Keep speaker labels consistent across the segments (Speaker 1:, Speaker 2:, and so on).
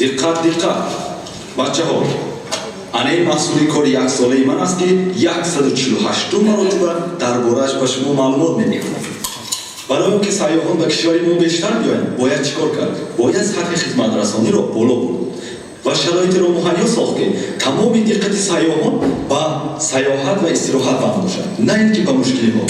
Speaker 1: Diqqat diqqat. Bachchaho. Ane mas'uli kori yak solai man ast ki 148 marotaba darborash ba shuma ma'lumot memediham. Барои он ки сайёҳон ба кишвари мо бештар биёянд бояд чӣ кор кард? Бояд сатҳи хизматрасониро боло бурд ва шароитро муҳайё сохт ки тамоми диққати сайёҳон ба сайёҳат ва истироҳат вақт бошад, на ин ки ба мушкилиҳо.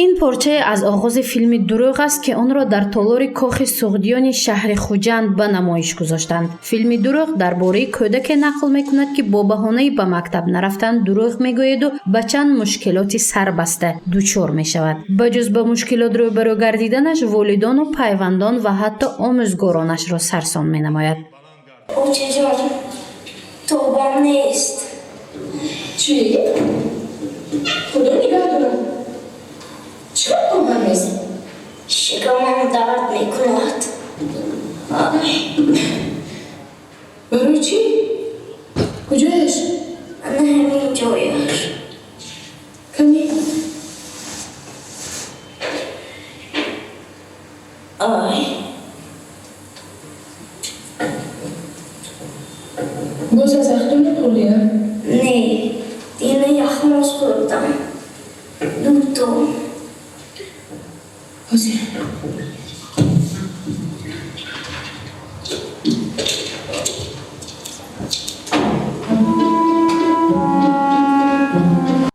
Speaker 2: این پارچه از آغاز فیلم دروغ است که آن را در تالار کاخ سغدیان شهر خوجند به نمایش گذاشتند. فیلم دروغ درباره کودک نقل میکند که با بهانه به مکتب نرفتن دروغ میگوید و به چند مشکلات سربسته دچار میشود. بجز به مشکلات روبرو گردیدنش والدان و پیوندان و حتی آموزگارانش را سرسام مینماید.
Speaker 3: اوچه جان توبام نیست.
Speaker 4: چی؟ خدا نگه دارم. چرا توبام نیست؟
Speaker 3: شکمم درد میکند.
Speaker 4: برای چی؟ کجایش؟
Speaker 3: نه همین جایش.
Speaker 4: کمی؟
Speaker 3: آی
Speaker 4: باز از اختون خوردی ها؟
Speaker 3: نه دینه یخماز خوردم. دوتو
Speaker 4: بازی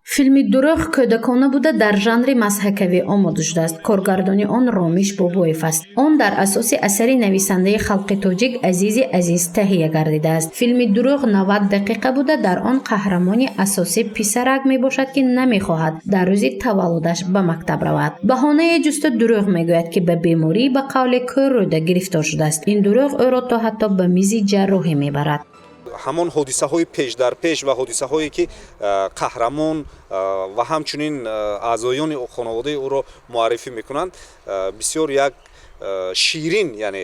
Speaker 2: فیلم دروغ کودکانه بوده در ژانر مضحکوی آماده شده است. کارگردانی آن رامیش بابویف است. آن در اساس اثری نویسنده خلق تاجیک عزیز تهیه گردیده است. فیلم دروغ 90 دقیقه بوده. در آن قهرمانی اساسی پسرک می باشد که نمیخواهد در روز تولدش به مکتب رود. بهانه جست دروغ میگوید که به بیماری به قول کروده گرفتار شده است. این دروغ او را تا حتی به میز جراحی میبرد.
Speaker 5: ҳамон ҳодисаҳои пешдарпеш ва ҳодисаҳое ки қаҳрамон ва ҳамчунин аъзоёни хонаводаи ӯро муаррифӣ мекунанд бисёр як ширин яъне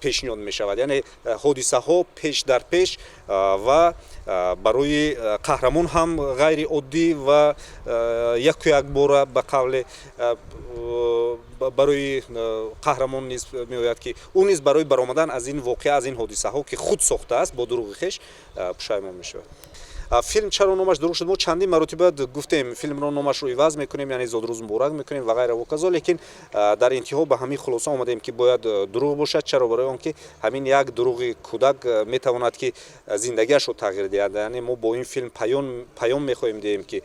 Speaker 5: пешниҳод мешавад, яъне ҳодисаҳо пешдарпеш ва барои қаҳрамон ҳам ғайриоддӣ ва яку якбора ба қавле барои қаҳрамон низ меояд ки ӯ низ барои баромадан аз ин воқеа аз ин ҳодисаҳо ки худ сохтааст бо дурӯғи хеш пушаймон мешавад. فیلم چرا نامش دروغ شد؟ ما چندین مرتبه گفتیم فیلم رو نامش رو عوض میکنیم، یعنی زادروز مبارک میکنیم و غیره و کذا، لیکن در انتها به همین خلاصه آمدیم که باید دروغ باشد. چرا؟ برای آنکه همین یک دروغ کودک میتواند که زندگیش رو تغییر دهد. یعنی ما با این فیلم پیام میخواهیم دهیم که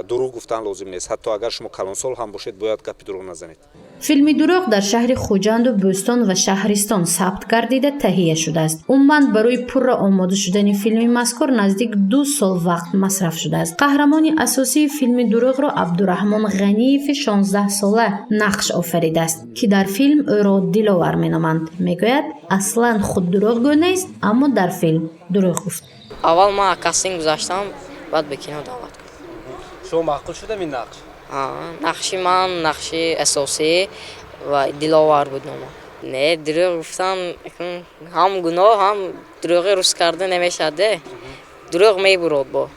Speaker 5: دروغ گفتن لازم نیست. حتی اگر شما کلانسال هم باشید باید گپ دروغ نزنید.
Speaker 2: فیلم دروغ در شهر خوجند و بوستان و شهرستان ثبت گردیده تهیه شده است. عموماً برای پر آماده شدن فیلم مذکور نزدیک 2 سال وقت مصرف شده است. قهرمان اساسی فیلم دروغ را عبدالرحمن غنیف 16 ساله نقش آفریده است که در فیلم او را دلاور مینامند. میگوید اصلا خود دروغ گو نیست اما در فیلم دروغ گفت.
Speaker 6: اول ما کاستینگ گذاشتم بعد به کینو دعوت کردم.
Speaker 7: شما معقول شده این نقش؟
Speaker 6: نقشی من نقشی اساسی و دلاور بود نما. نه دروغ گفتم هم گناه هم دروغ روز کرده نمیشده. دروغ میبرد با.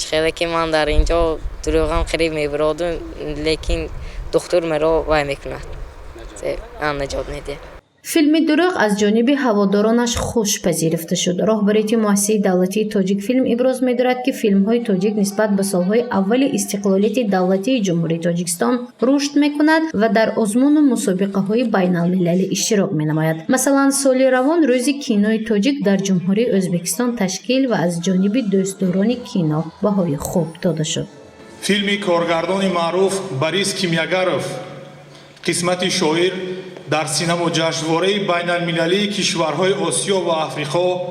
Speaker 6: خیلی که من در اینجا دروغ هم خیلی میبرد لیکن دکتر مرا وای میکند. نجات نده.
Speaker 2: فیلم دروغ از جانب هوادارانش خوش پذیرفته شد. راهبری مؤسسه دولتی تاجیک فیلم ابراز می‌دارد که فیلم‌های تاجیک نسبت به سال‌های اول استقلالیت دولتی جمهوری تاجیکستان رشد می‌کند و در آزمون و مسابقه‌های بین‌المللی اشتراک می‌نماید. مثلا سال روان روز کینوی تاجیک در جمهوری ازبکستان تشکیل و از جانب دوستداران کینو بهای خوب داده شد.
Speaker 8: فیلمی کارگردان معروف بریس کیمیاگارов قسمت شاعر در سینما جشنواره بین المللی کشورهای آسیا و افریقا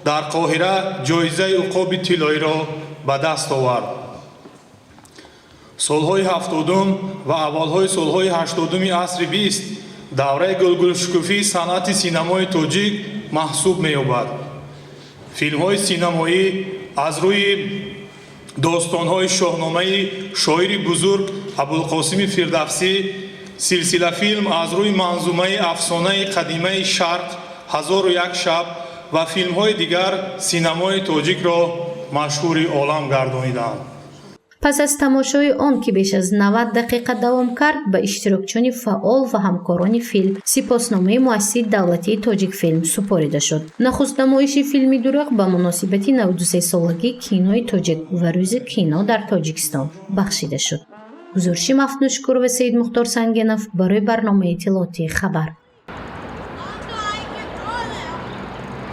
Speaker 8: در قاهره جایزه عقاب طلایی را به دست آورد. سالهای 70 و اولهای سالهای 80 عصر 20 دوره گلگلشکوفی صنعت سینمای تاجیک محسوب می‌یابد. فیلم‌های سینمایی از روی داستان‌های شاهنامه شاعر بزرگ ابوالقاسم فردوسی، سلسله فیلم از روی منظومه افسانه قدیمه شرق 1001 شب و فیلم‌های دیگر سینمای تاجیک را مشهور عالم گردانیدند.
Speaker 2: پس از تماشای آن که بیش از 90 دقیقه دوام کرد به اشتراکچیان فعال و همکاران فیلم سپاسنامه مؤسسه دولتی تاجیک فیلم سپرده شد. نخست نمایش فیلم دروغ به مناسبت 92 سالگی کینوی تاجیک و روز کینو در تاجیکستان بخشیده شد. گزارش مفنوشکور و سید مختار سنگینف برای برنامه اطلاعاتی خبر.